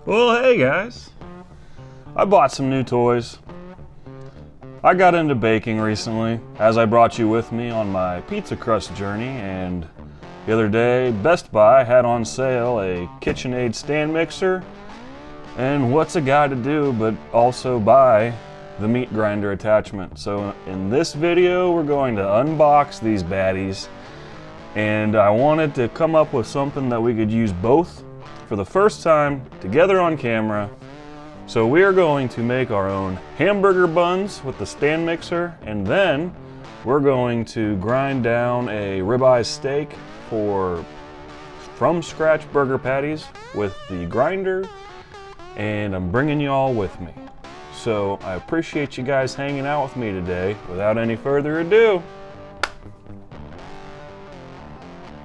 Well, hey guys, I bought some new toys. I got into baking recently, as I brought you with me on my pizza crust journey, and the other day Best Buy had on sale a KitchenAid stand mixer, and what's a guy to do but also buy the meat grinder attachment. So in this video we're going to unbox these baddies, and I wanted to come up with something that we could use both for the first time together on camera. So we are going to make our own hamburger buns with the stand mixer, and then we're going to grind down a ribeye steak for from scratch burger patties with the grinder, and I'm bringing you all with me. So I appreciate you guys hanging out with me today. Without any further ado,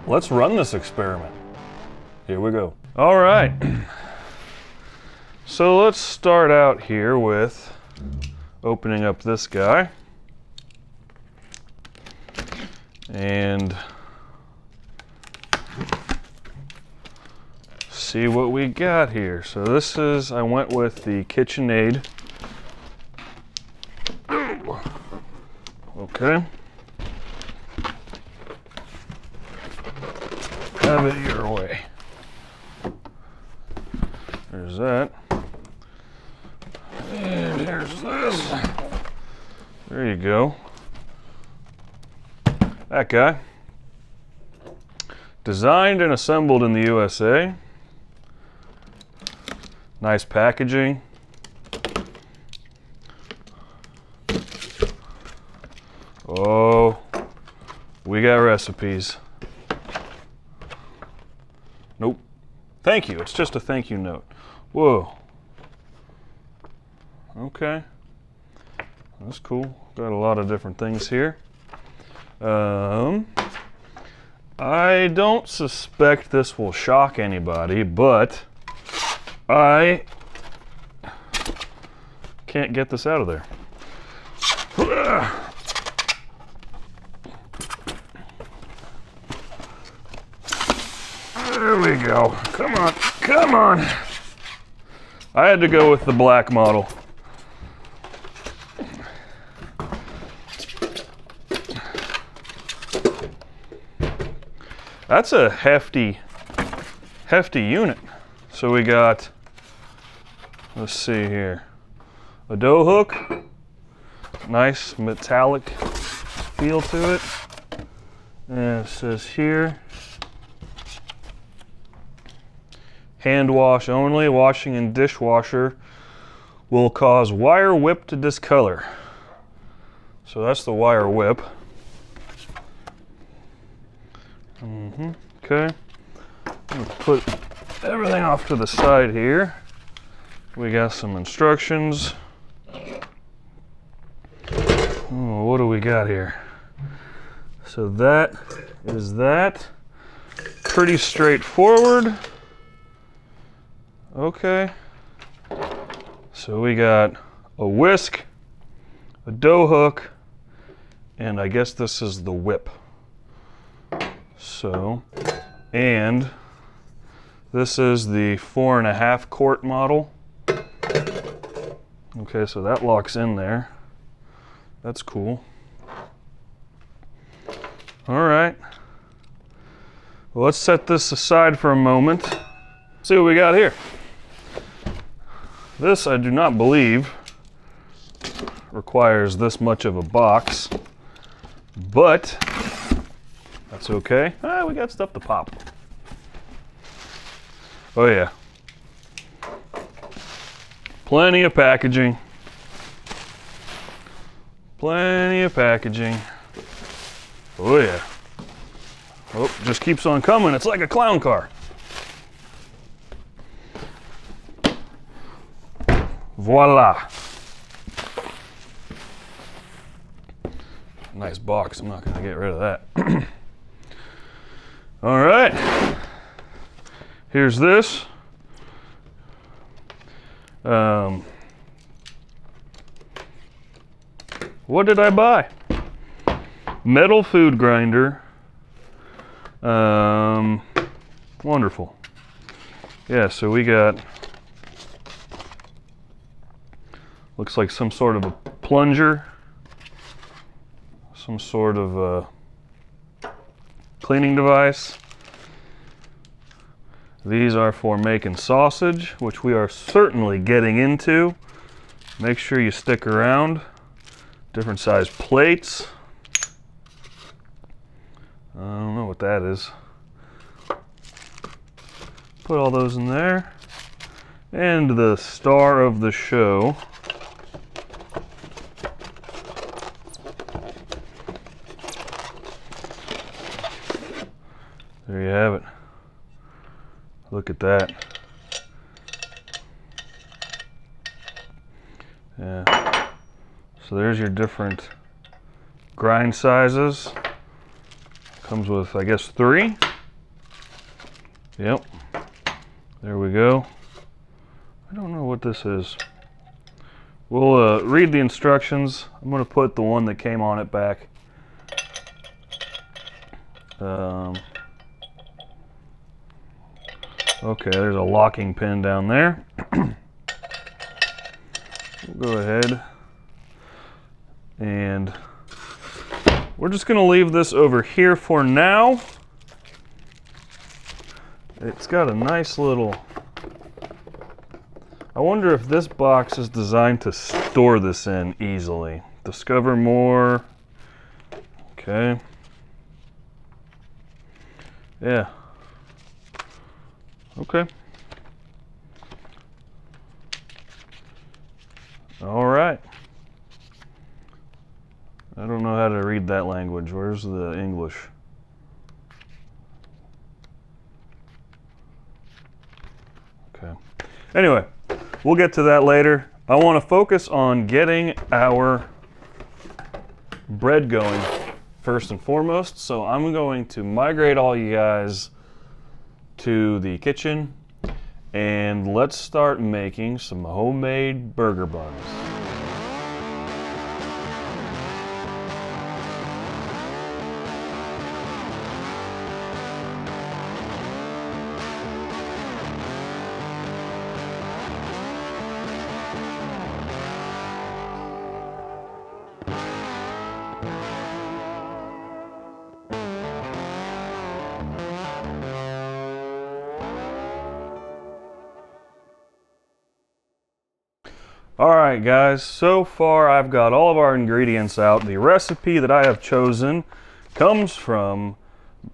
let's run this experiment. Here we go. All right, so let's start out here with opening up this guy and see what we got here. So this is, I went with the KitchenAid. Okay. Have it your way. There's that. And here's this. There you go. That guy. Designed and assembled in the USA. Nice packaging. Oh, we got recipes. Nope. Thank you. It's just a thank you note. Whoa. Okay. That's cool. Got a lot of different things here. I don't suspect this will shock anybody, but I can't get this out of there. There we go. Come on. Come on. I had to go with the black model. That's a hefty unit. So we got, let's see here, a dough hook, nice metallic feel to it. And it says here, hand wash only. Washing in dishwasher will cause wire whip to discolor. So that's the wire whip. Okay. I'm gonna put everything off to the side here. We got some instructions. Oh, what do we got here? So that is that. Pretty straightforward. Okay. So we got a whisk, a dough hook, and I guess this is the whip. So, and this is the 4.5 quart model. Okay, so that locks in there. That's cool. All right. Well, let's set this aside for a moment. See what we got here. This, I do not believe, requires this much of a box, but that's okay. We got stuff to pop. Oh yeah. Plenty of packaging. Plenty of packaging. Oh yeah. Oh, just keeps on coming. It's like a clown car. Voila. Nice box. I'm not going to get rid of that. All right. Here's this. What did I buy? Metal food grinder. Wonderful. yeah, so we got, looks like some sort of a plunger, some sort of a cleaning device. These are for making sausage, which we are certainly getting into. Make sure you stick around. Different size plates. I don't know what that is. Put all those in there. And the star of the show. There you have it. Look at that. Yeah. So there's your different grind sizes. Comes with, I guess, 3. Yep. There we go. I don't know what this is. We'll read the instructions. I'm going to put the one that came on it back. Okay, there's a locking pin down there. We'll go ahead and we're just going to leave this over here for now. It's got a nice little, I wonder if this box is designed to store this in easily. Discover more. Okay. Yeah. Okay. All right. I don't know how to read that language. Where's the English? Okay. Anyway, we'll get to that later. I want to focus on getting our bread going first and foremost. So I'm going to migrate all you guys to the kitchen and let's start making some homemade burger buns. Alright guys, so far I've got all of our ingredients out. The recipe that I have chosen comes from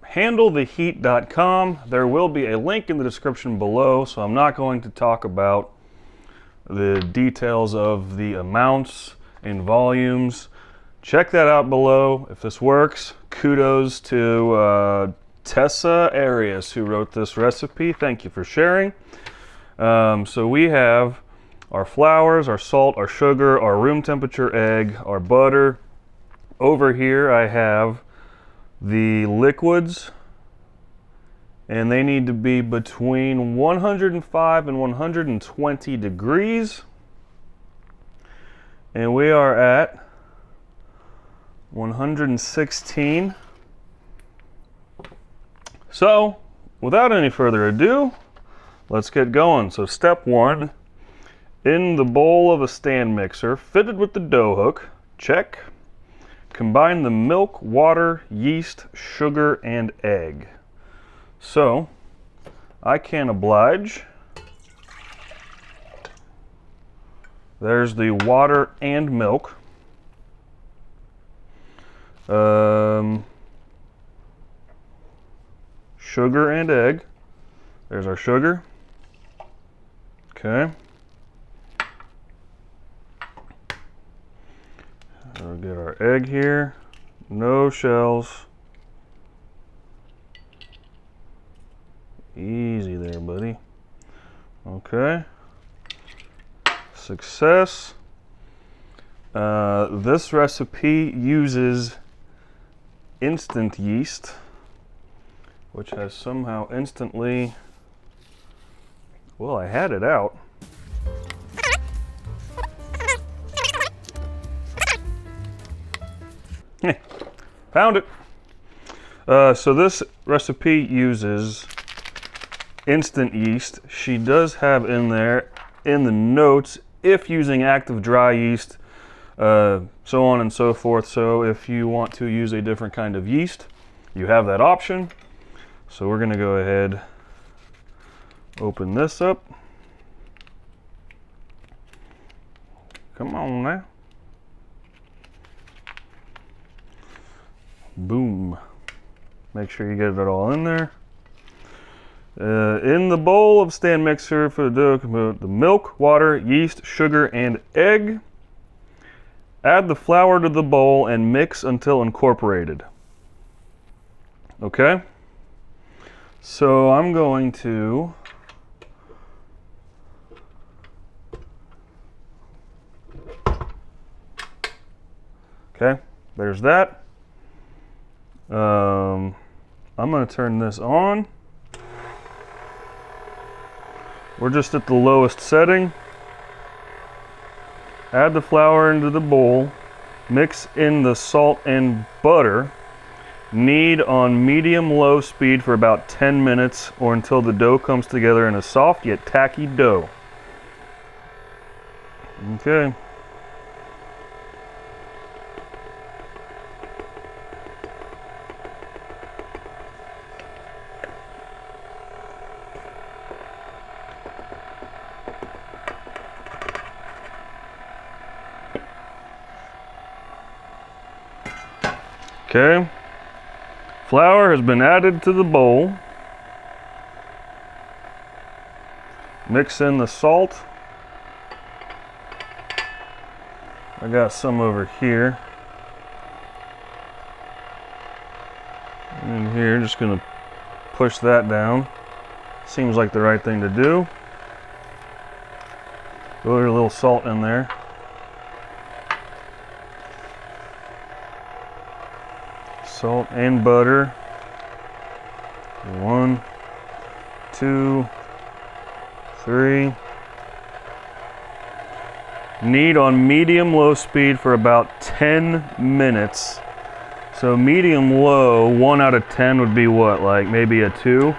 handletheheat.com. There will be a link in the description below, so I'm not going to talk about the details of the amounts and volumes. Check that out below. If this works, kudos to Tessa Arias who wrote this recipe. Thank you for sharing. So we have our flours, our salt, our sugar, our room temperature egg, our butter. Over here I have the liquids, and they need to be between 105 and 120 degrees. And we are at 116. So, without any further ado, let's get going. So step 1. In the bowl of a stand mixer fitted with the dough hook, check. Combine the milk, water, yeast, sugar, and egg. So, I can oblige. There's the water and milk. Sugar and egg. There's our sugar. Okay. We'll get our egg here. No shells. Easy there, buddy. Okay. Success. This recipe uses instant yeast, which has somehow instantly, well, I had it out. Found it. So this recipe uses instant yeast. She does have in there, in the notes, if using active dry yeast, so on and so forth. So if you want to use a different kind of yeast, you have that option. So we're gonna go ahead, open this up. Come on now. Boom. Make sure you get it all in there. In the bowl of stand mixer for the dough, the milk, water, yeast, sugar, and egg. Add the flour to the bowl and mix until incorporated. Okay? So I'm going to okay, there's that. I'm going to turn this on. We're just at the lowest setting. Add the flour into the bowl. Mix in the salt and butter. Knead on medium-low speed for about 10 minutes or until the dough comes together in a soft yet tacky dough. Okay. Okay, flour has been added to the bowl. Mix in the salt. I got some over here. And here, just gonna push that down. Seems like the right thing to do. Throw a little salt in there. Salt and butter. 1, 2, 3. Knead on medium-low speed for about 10 minutes. So medium-low, 1 out of 10 would be what? Like maybe a 2?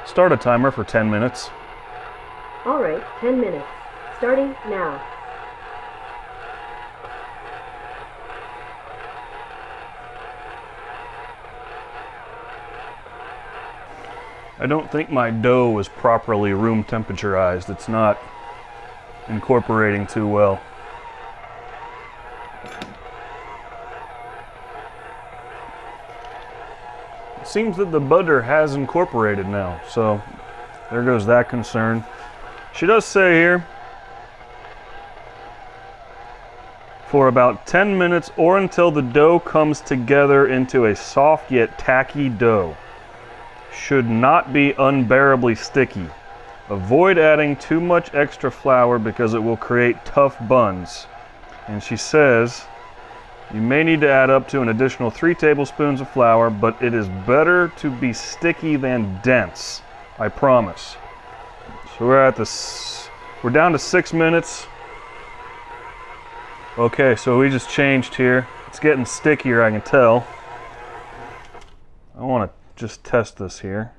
Start a timer for 10 minutes. All right, 10 minutes. Starting now. I don't think my dough is properly room temperaturized. It's not incorporating too well. It seems that the butter has incorporated now, so there goes that concern. She does say here, for about 10 minutes or until the dough comes together into a soft yet tacky dough. Should not be unbearably sticky. Avoid adding too much extra flour because it will create tough buns. And she says, you may need to add up to an additional 3 tablespoons of flour, but it is better to be sticky than dense, I promise. So we're down to 6 minutes. Okay, so we just changed here. It's getting stickier, I can tell. I want to just test this here.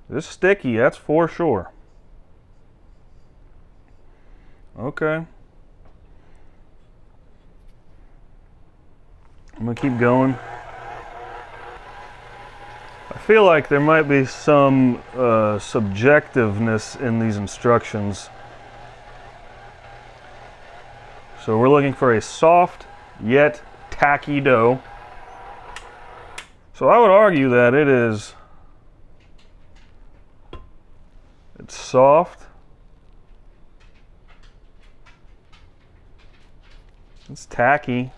It's sticky, that's for sure. Okay. I'm gonna keep going. I feel like there might be some subjectiveness in these instructions. So we're looking for a soft yet tacky dough. So I would argue that it's soft. It's tacky.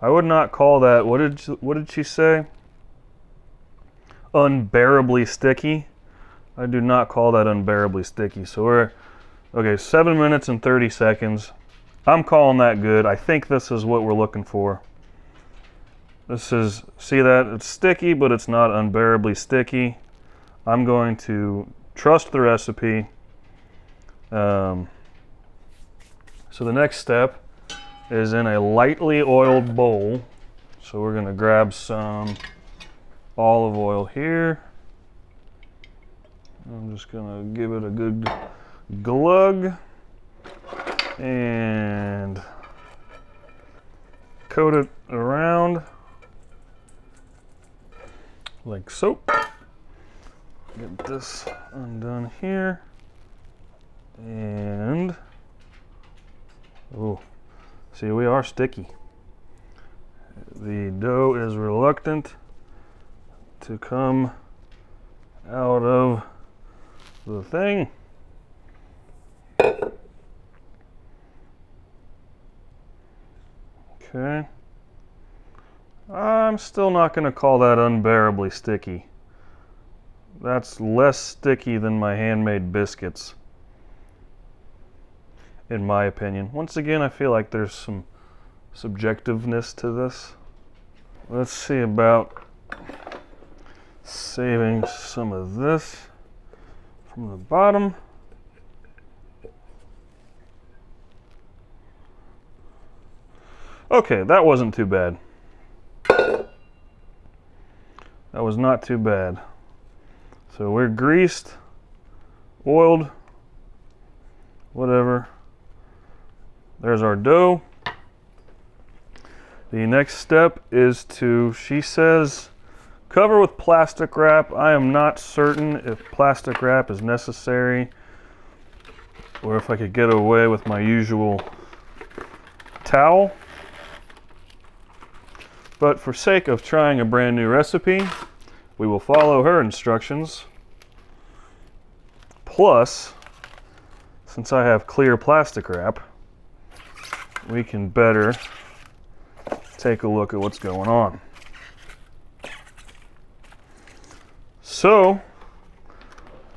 I would not call that, what did she say? Unbearably sticky. I do not call that unbearably sticky. So we're, okay, 7 minutes and 30 seconds. I'm calling that good. I think this is what we're looking for. This is, see that? It's sticky, but it's not unbearably sticky. I'm going to trust the recipe. So the next step is in a lightly oiled bowl. So we're going to grab some olive oil here. I'm just going to give it a good glug and coat it around like so. Get this undone here. And, oh, see, we are sticky. The dough is reluctant to come out of the thing. Okay. I'm still not going to call that unbearably sticky. That's less sticky than my handmade biscuits, in my opinion. Once again, I feel like there's some subjectiveness to this. Let's see about saving some of this from the bottom. Okay, that wasn't too bad. That was not too bad. So we're greased, oiled, whatever. There's our dough. The next step is to, she says, cover with plastic wrap. I am not certain if plastic wrap is necessary or if I could get away with my usual towel. But for sake of trying a brand new recipe, we will follow her instructions. Plus, since I have clear plastic wrap, we can better take a look at what's going on. So,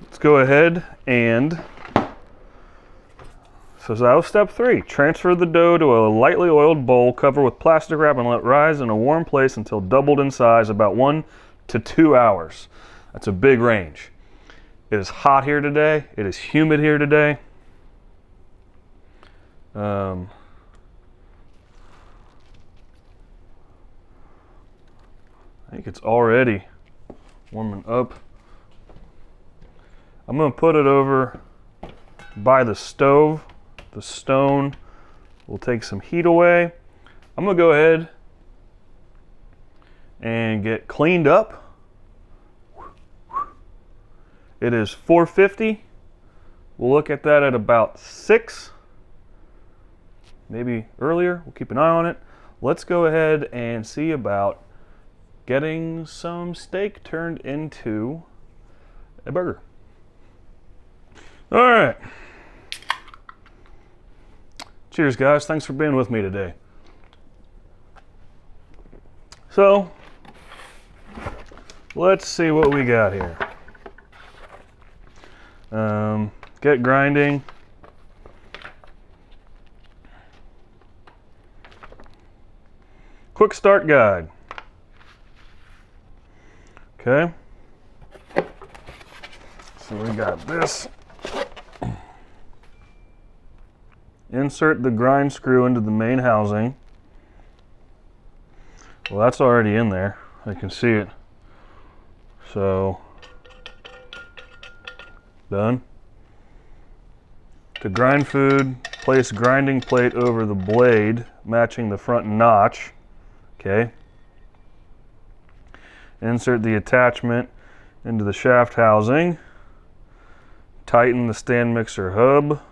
let's go ahead and, so that was step 3. Transfer the dough to a lightly oiled bowl, cover with plastic wrap, and let rise in a warm place until doubled in size, about 1 to 2 hours. That's a big range. It is hot here today. It is humid here today. I think it's already warming up. I'm going to put it over by the stove. The stone will take some heat away. I'm going to go ahead and get cleaned up. It is 450. We'll look at that at about 6. Maybe earlier. We'll keep an eye on it. Let's go ahead and see about getting some steak turned into a burger. All right. Cheers, guys. Thanks for being with me today. So, let's see what we got here. Get grinding. Quick start guide. Okay. So we got this. Insert the grind screw into the main housing. Well, that's already in there. I can see it. So, done. To grind food, place grinding plate over the blade, matching the front notch. Okay. Insert the attachment into the shaft housing. Tighten the stand mixer hub.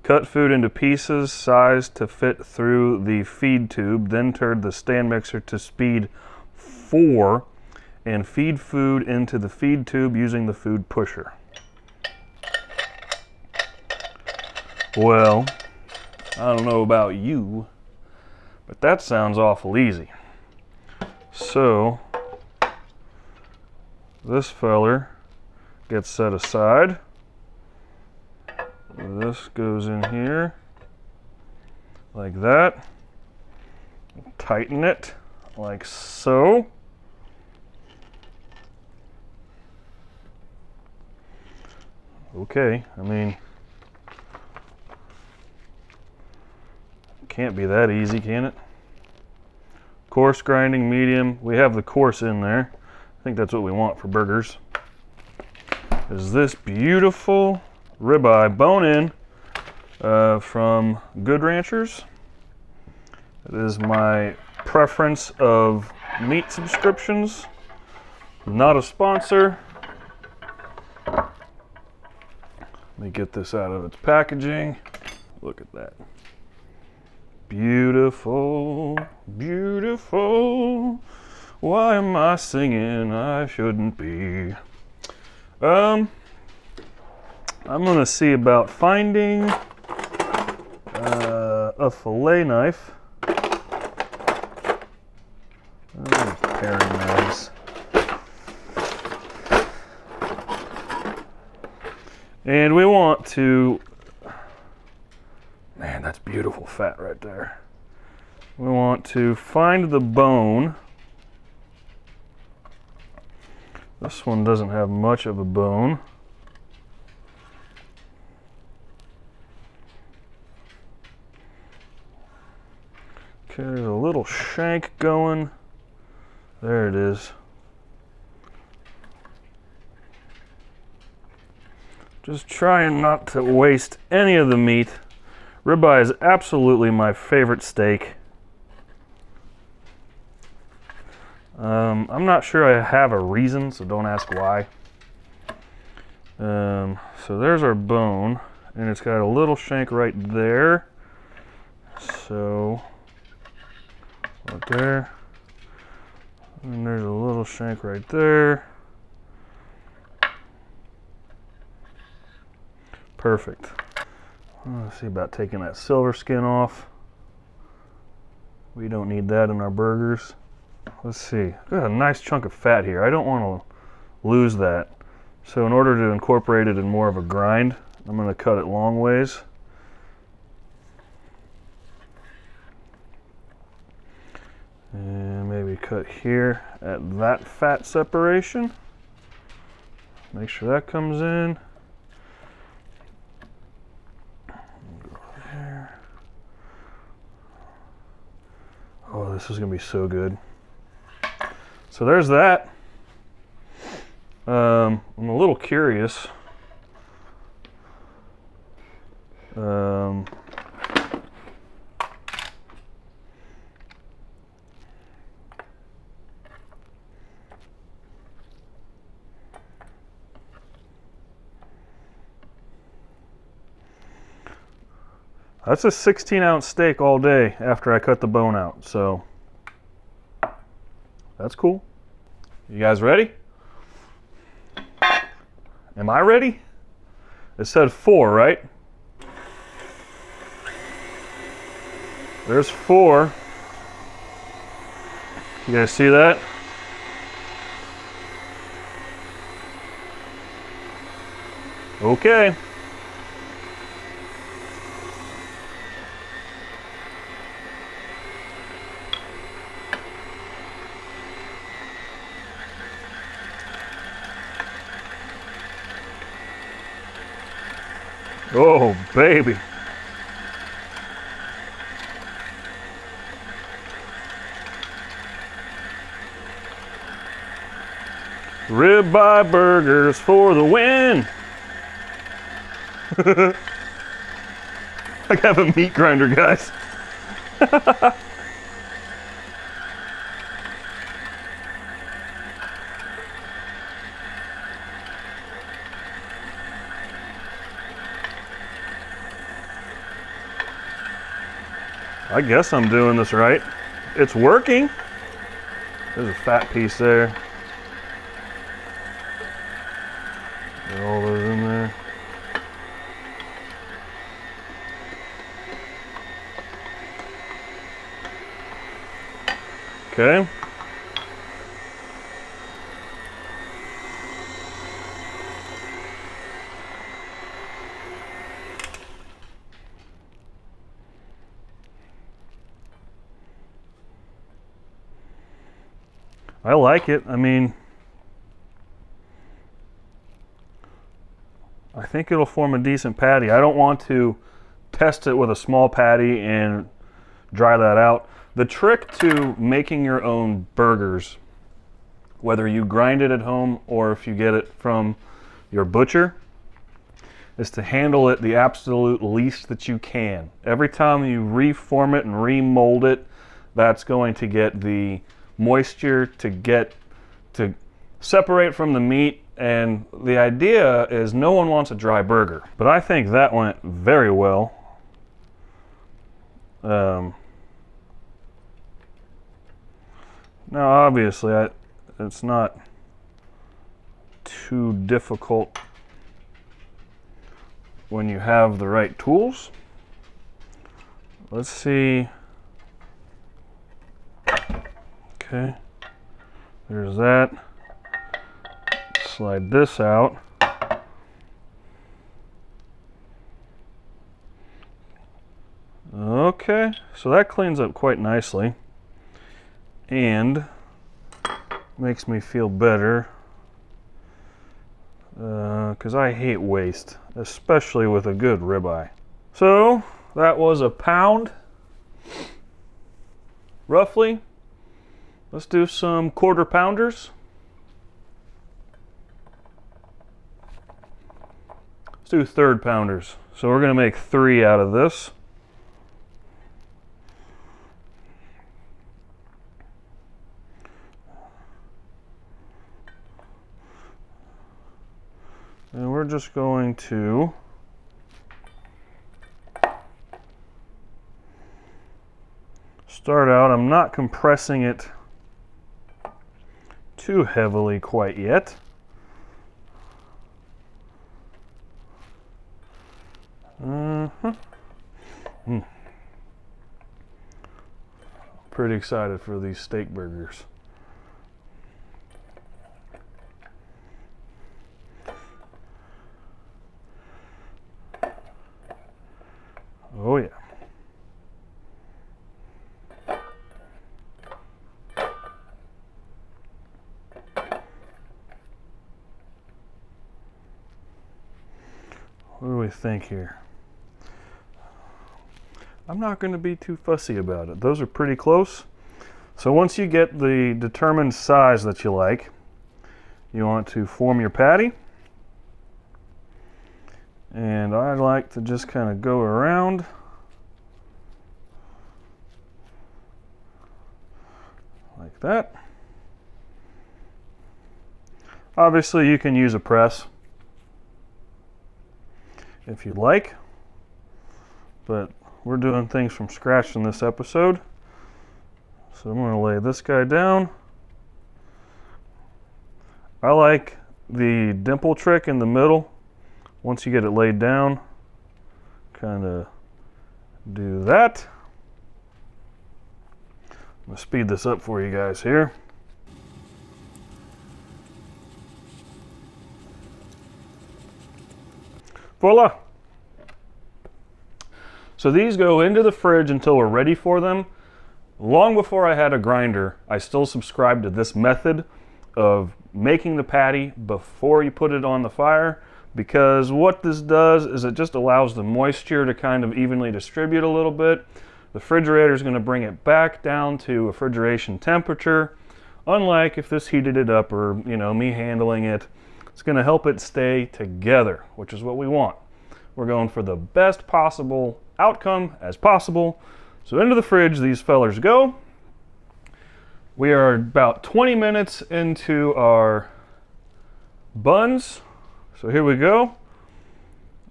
Cut food into pieces sized to fit through the feed tube, then turn the stand mixer to speed 4 and feed food into the feed tube using the food pusher. Well, I don't know about you, but that sounds awful easy. So, this feller gets set aside. This goes in here like that. Tighten it like so. Okay, I mean, can't be that easy, can it? Coarse grinding, medium. We have the coarse in there. I think that's what we want for burgers. Is this beautiful ribeye bone-in from Good Ranchers. It is my preference of meat subscriptions. Not a sponsor. Let me get this out of its packaging. Look at that. Beautiful, beautiful. Why am I singing? I shouldn't be. I'm gonna see about finding a fillet knife. Paring knives. And we want to, man, that's beautiful fat right there. We want to find the bone. This one doesn't have much of a bone. Okay, there's a little shank going. There it is. Just trying not to waste any of the meat. Ribeye is absolutely my favorite steak. I'm not sure I have a reason, so don't ask why. So there's our bone, and it's got a little shank right there. So, right there. And there's a little shank right there. Perfect. Let's see about taking that silver skin off. We don't need that in our burgers. Let's see. Got a nice chunk of fat here. I don't want to lose that. So in order to incorporate it in more of a grind, I'm going to cut it long ways. And maybe cut here at that fat separation. Make sure that comes in. Go there. Oh, this is going to be so good. So there's that. I'm a little curious. That's a 16-ounce steak all day after I cut the bone out, so that's cool. You guys ready? Am I ready? It said 4, right? There's 4. You guys see that? Okay. Oh, baby. Ribeye burgers for the win. I have a meat grinder, guys. I guess I'm doing this right. It's working. There's a fat piece there. Get all those in there. Okay. I like it. I mean, I think it'll form a decent patty. I don't want to test it with a small patty and dry that out. The trick to making your own burgers, whether you grind it at home or if you get it from your butcher, is to handle it the absolute least that you can. Every time you reform it and remold it, that's going to get the moisture to separate from the meat, and the idea is no one wants a dry burger. But I think that went very well. Now obviously it's not too difficult when you have the right tools. Let's see. Okay, there's that. Slide this out. Okay, so that cleans up quite nicely and makes me feel better, because I hate waste, especially with a good ribeye. So that was a pound, roughly. Let's do some quarter pounders. Let's do third pounders. So we're going to make 3 out of this. And we're just going to start out. I'm not compressing it too heavily quite yet. Pretty excited for these steak burgers. Oh yeah. What do we think here? I'm not going to be too fussy about it. Those are pretty close. So once you get the determined size that you like, you want to form your patty. And I like to just kind of go around. Like that. Obviously you can use a press if you'd like, but we're doing things from scratch in this episode. So I'm going to lay this guy down. I like the dimple trick in the middle. Once you get it laid down, kind of do that. I'm going to speed this up for you guys here. Voila! So these go into the fridge until we're ready for them. Long before I had a grinder, I still subscribed to this method of making the patty before you put it on the fire, because what this does is it just allows the moisture to kind of evenly distribute a little bit. The refrigerator is going to bring it back down to refrigeration temperature. Unlike if this heated it up, or me handling it, it's going to help it stay together, which is what we want. We're going for the best possible outcome as possible. So into the fridge these fellers go. We are about 20 minutes into our buns. So here we go.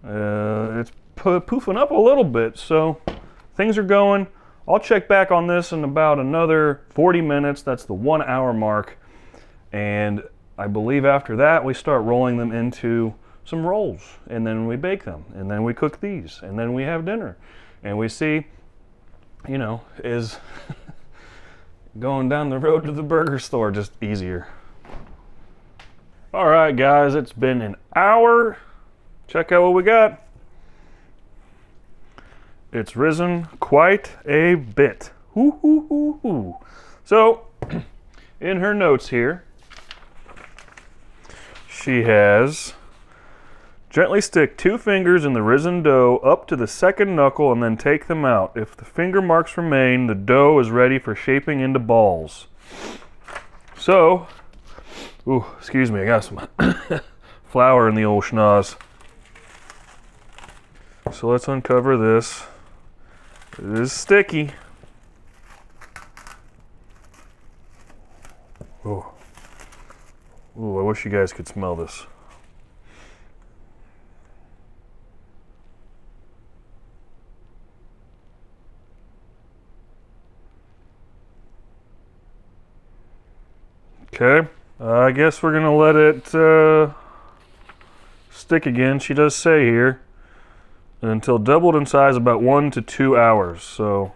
It's poofing up a little bit, so things are going. I'll check back on this in about another 40 minutes. That's the 1 hour mark. And I believe after that we start rolling them into some rolls, and then we bake them, and then we cook these, and then we have dinner. And we see, is going down the road to the burger store just easier. All right, guys, it's been an hour. Check out what we got. It's risen quite a bit. So, in her notes here, she has Gently stick 2 fingers in the risen dough up to the second knuckle and then take them out. If the finger marks remain, the dough is ready for shaping into balls. So, ooh, excuse me, I got some flour in the old schnoz. So let's uncover this. It is sticky. Ooh. Ooh, I wish you guys could smell this. Okay, I guess we're gonna let it stick again. She does say here, until doubled in size about 1 to 2 hours. So,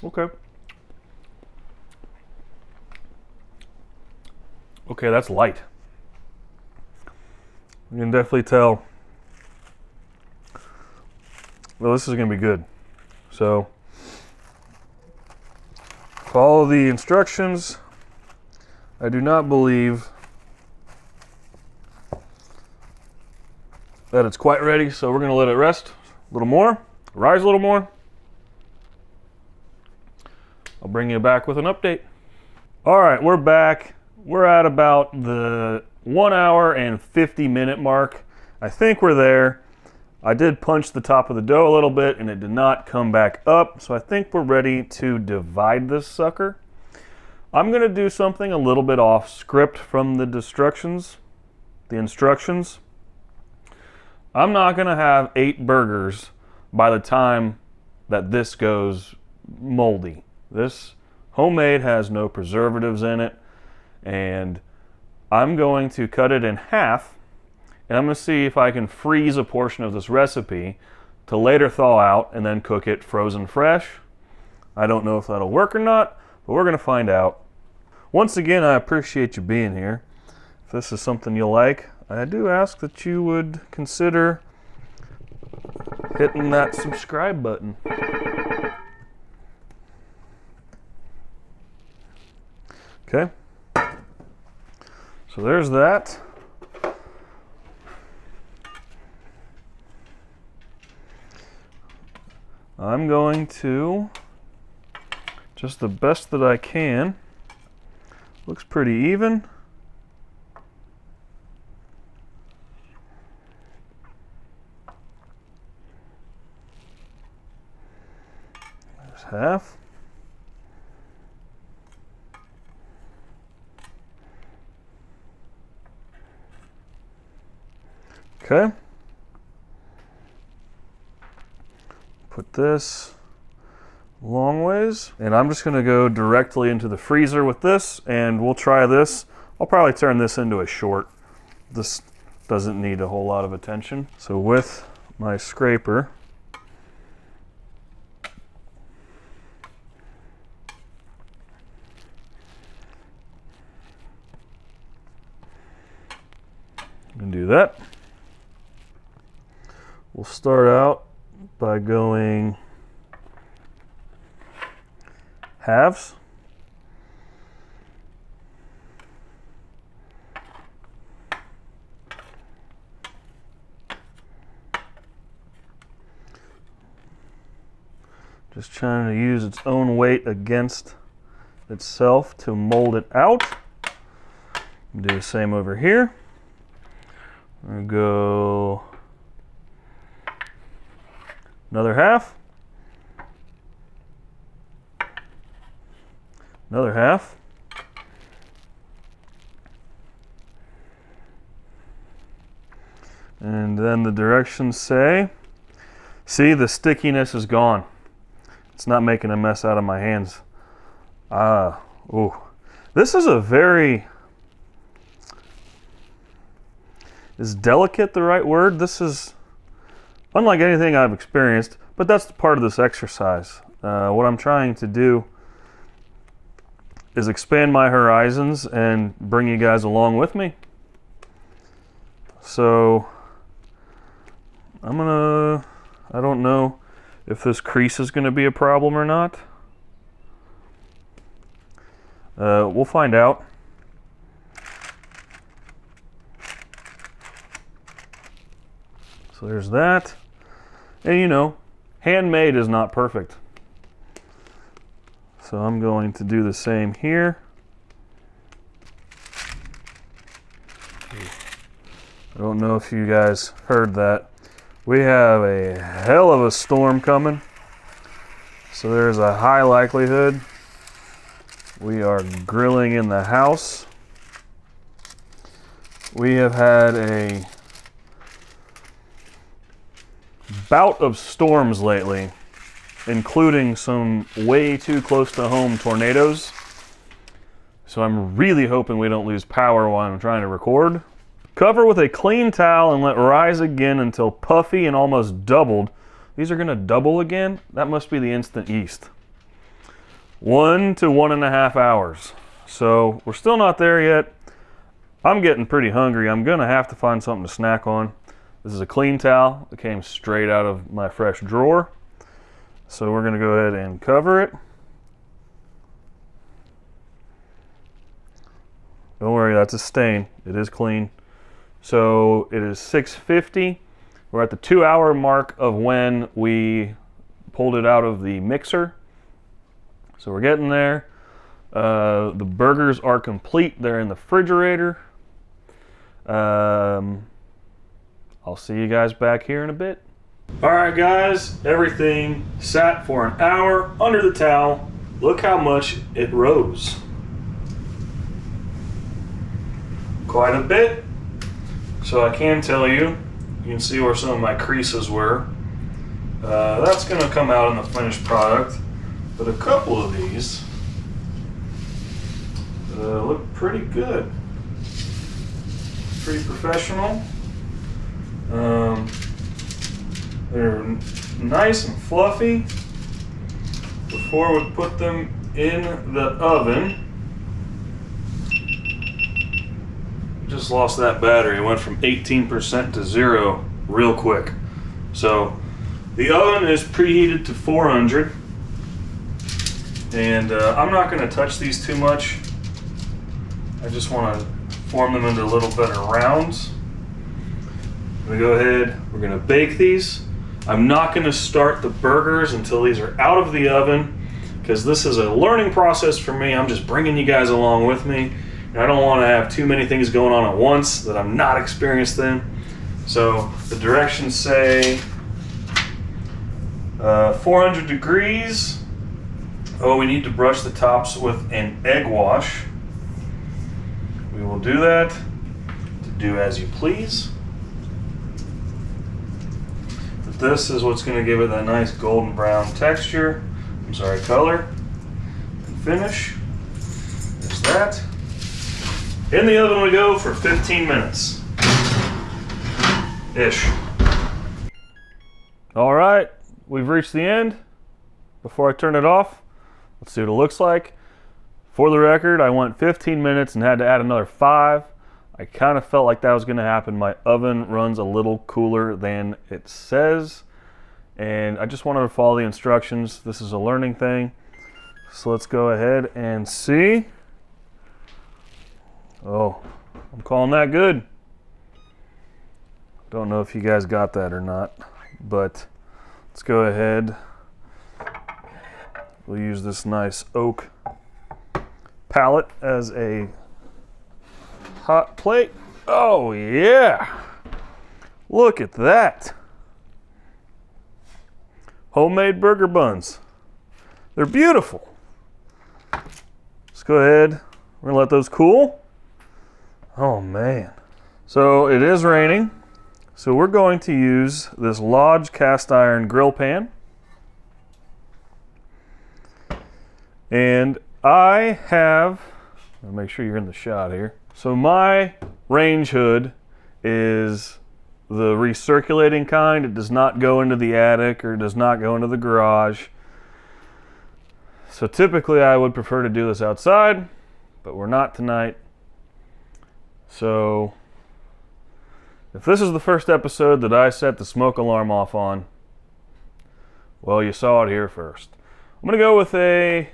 okay. Okay, that's light. You can definitely tell. Well, this is gonna be good. So, follow the instructions. I do not believe that it's quite ready, so we're going to let it rest a little more, rise a little more. I'll bring you back with an update. All right, we're back. We're at about the 1 hour and 50 minute mark. I think we're there. I did punch the top of the dough a little bit and it did not come back up, so I think we're ready to divide this sucker. I'm going to do something a little bit off script from the instructions. I'm not going to have 8 burgers by the time that this goes moldy. This homemade has no preservatives in it, and I'm going to cut it in half. And I'm going to see if I can freeze a portion of this recipe to later thaw out and then cook it frozen fresh. I don't know if that'll work or not, but we're going to find out. Once again, I appreciate you being here. If this is something you like, I do ask that you would consider hitting that subscribe button. Okay. So there's that. I'm going to, just the best that I can, looks pretty even. There's half. Okay. Put this long ways, and I'm just going to go directly into the freezer with this, and we'll try this. I'll probably turn this into a short. This doesn't need a whole lot of attention. So with my scraper, I'm going to do that. We'll start out by going halves. Just trying to use its own weight against itself to mold it out. Do the same over here. We'll go another half. Another half. And then the directions say, see, the stickiness is gone. It's not making a mess out of my hands. Ooh. This is a very, is delicate the right word? This is unlike anything I've experienced, but that's part of this exercise. What I'm trying to do is expand my horizons and bring you guys along with me. So I don't know if this crease is gonna be a problem or not. We'll find out. So there's that. And you know, handmade is not perfect. So I'm going to do the same here. I don't know if you guys heard that. We have a hell of a storm coming. So there's a high likelihood we are grilling in the house. We have had a bout of storms lately, including some way too close to home tornadoes. So I'm really hoping we don't lose power while I'm trying to record. Cover with a clean towel and let rise again until puffy and almost doubled. These are gonna double again? That must be the instant yeast. 1 to 1.5 hours. So we're still not there yet. I'm getting pretty hungry. I'm gonna have to find something to snack on. This is a clean towel that came straight out of my fresh drawer. So we're gonna go ahead and cover it. Don't worry, that's a stain. It is clean. So it is 6:50. We're at the 2-hour mark of when we pulled it out of the mixer. So we're getting there. The burgers are complete. They're in the refrigerator. I'll see you guys back here in a bit. All right, guys, everything sat for an hour under the towel. Look how much it rose. Quite a bit. So I can tell you, you can see where some of my creases were. That's gonna come out in the finished product, but a couple of these look pretty good. Pretty professional. They're nice and fluffy. Before we put them in the oven, just lost that battery. It went from 18% to 0 real quick. So the oven is preheated to 400, and I'm not going to touch these too much. I just want to form them into little better rounds. I'm going to go ahead, we're going to bake these. I'm not going to start the burgers until these are out of the oven, because this is a learning process for me. I'm just bringing you guys along with me. I don't want to have too many things going on at once that I'm not experienced in. So the directions say 400 degrees. Oh, we need to brush the tops with an egg wash. We will do that. To do as you please. But this is what's going to give it that nice golden brown texture. I'm sorry, color. And finish. There's that. In the oven we go for 15 minutes. Ish. All right, we've reached the end. Before I turn it off, let's see what it looks like. For the record, I went 15 minutes and had to add another 5. I kind of felt like that was gonna happen. My oven runs a little cooler than it says, and I just wanted to follow the instructions. This is a learning thing. So let's go ahead and see. Oh, I'm calling that good. Don't know if you guys got that or not, but let's go ahead. We'll use this nice oak pallet as a hot plate. Oh yeah, look at that. Homemade burger buns. They're beautiful. Let's go ahead, we're gonna let those cool. Oh man. So it is raining. So we're going to use this Lodge cast iron grill pan. And I have, I'll make sure you're in the shot here. So my range hood is the recirculating kind. It does not go into the attic or does not go into the garage. So typically I would prefer to do this outside, but we're not tonight. So if this is the first episode that I set the smoke alarm off on, well, you saw it here first. I'm gonna go with a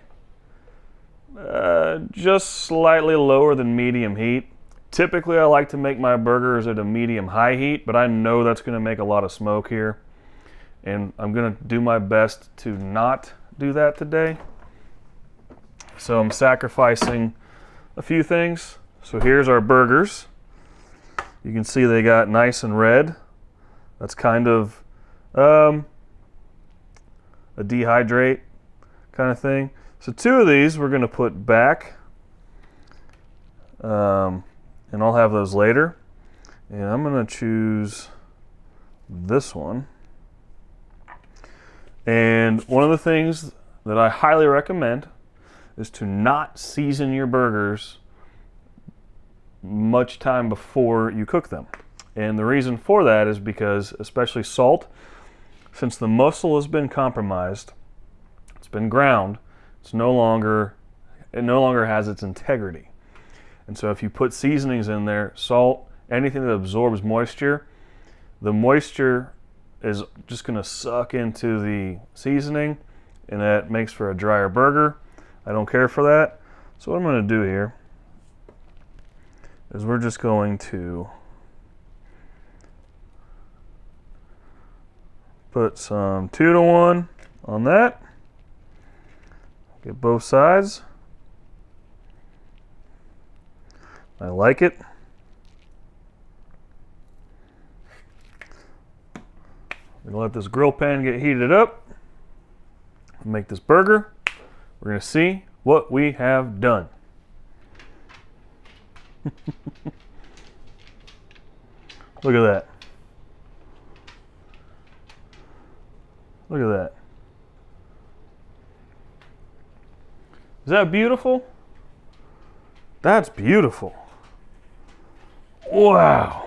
just slightly lower than medium heat. Typically, I like to make my burgers at a medium-high heat, but I know that's going to make a lot of smoke here. And I'm going to do my best to not do that today. So I'm sacrificing a few things. So here's our burgers. You can see they got nice and red. That's kind of a dehydrate kind of thing. So 2 of these we're going to put back. And I'll have those later. And I'm going to choose this one. And one of the things that I highly recommend is to not season your burgers much time before you cook them. And the reason for that is because, especially salt, since the muscle has been compromised, it's been ground, it no longer has its integrity. And so if you put seasonings in there, salt, anything that absorbs moisture, the moisture is just going to suck into the seasoning, and that makes for a drier burger. I don't care for that. So what I'm going to do here is we're just going to put some 2-to-1 on that. Get both sides. I like it. We're gonna let this grill pan get heated up. Make this burger. We're gonna see what we have done. Look at that. Look at that. Is that beautiful? That's beautiful. Wow.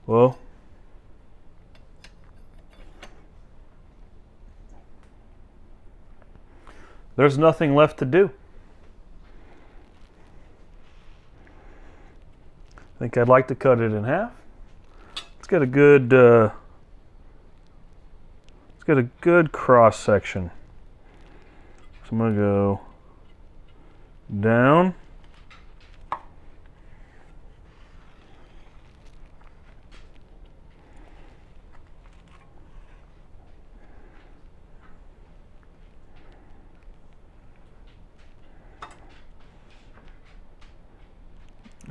Well, there's nothing left to do. I think I'd like to cut it in half. Let's get a good cross section. So I'm gonna go down.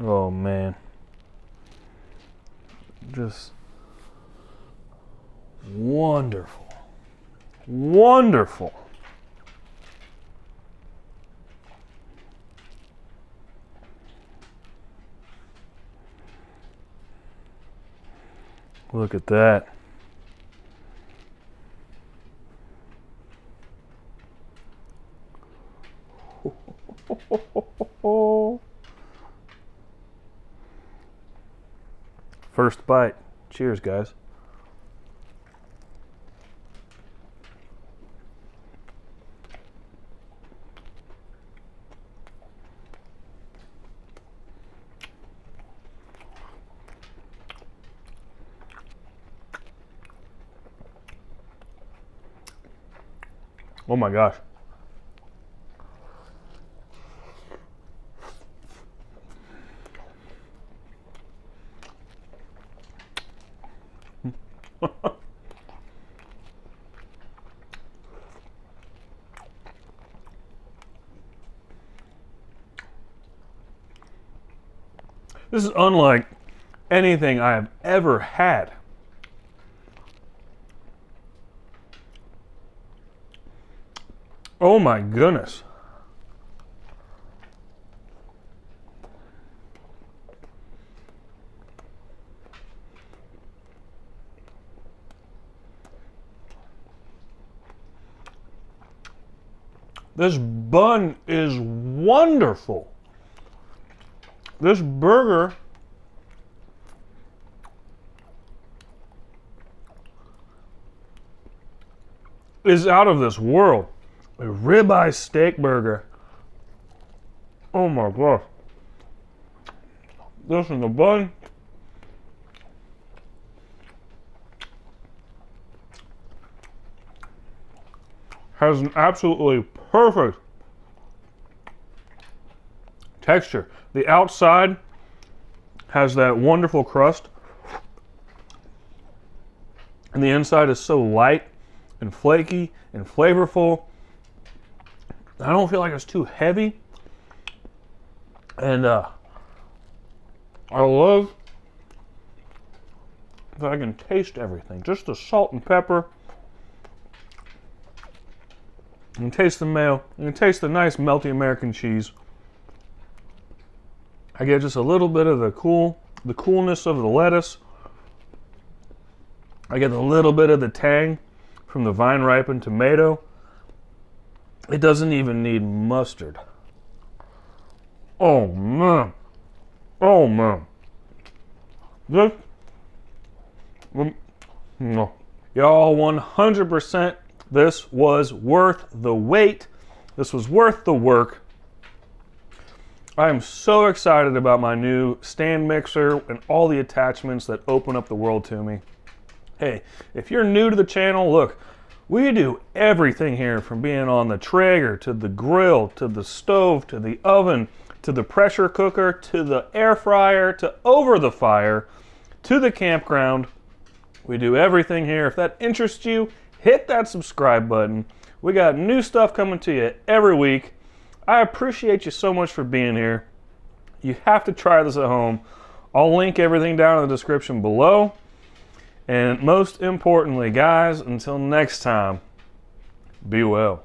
Oh man. Just wonderful. Wonderful. Look at that. First bite. Cheers, guys. Oh my gosh. This is unlike anything I have ever had. Oh my goodness. This bun is wonderful. This burger is out of this world. A ribeye steak burger. Oh my gosh. This in the bun. has an absolutely perfect texture. The outside has that wonderful crust, and the inside is so light and flaky and flavorful. I don't feel like it's too heavy. And I love that I can taste everything. Just the salt and pepper. You can taste the mayo. You can taste the nice melty American cheese. I get just a little bit of the coolness of the lettuce. I get a little bit of the tang from the vine ripened tomato. It doesn't even need mustard. Oh man. Oh man. This, no. Y'all, 100%, this was worth the wait. This was worth the work. I am so excited about my new stand mixer and all the attachments that open up the world to me. Hey, if you're new to the channel, look, we do everything here, from being on the Traeger, to the grill, to the stove, to the oven, to the pressure cooker, to the air fryer, to over the fire, to the campground. We do everything here. If that interests you, hit that subscribe button. We got new stuff coming to you every week. I appreciate you so much for being here. You have to try this at home. I'll link everything down in the description below. And most importantly, guys, until next time, be well.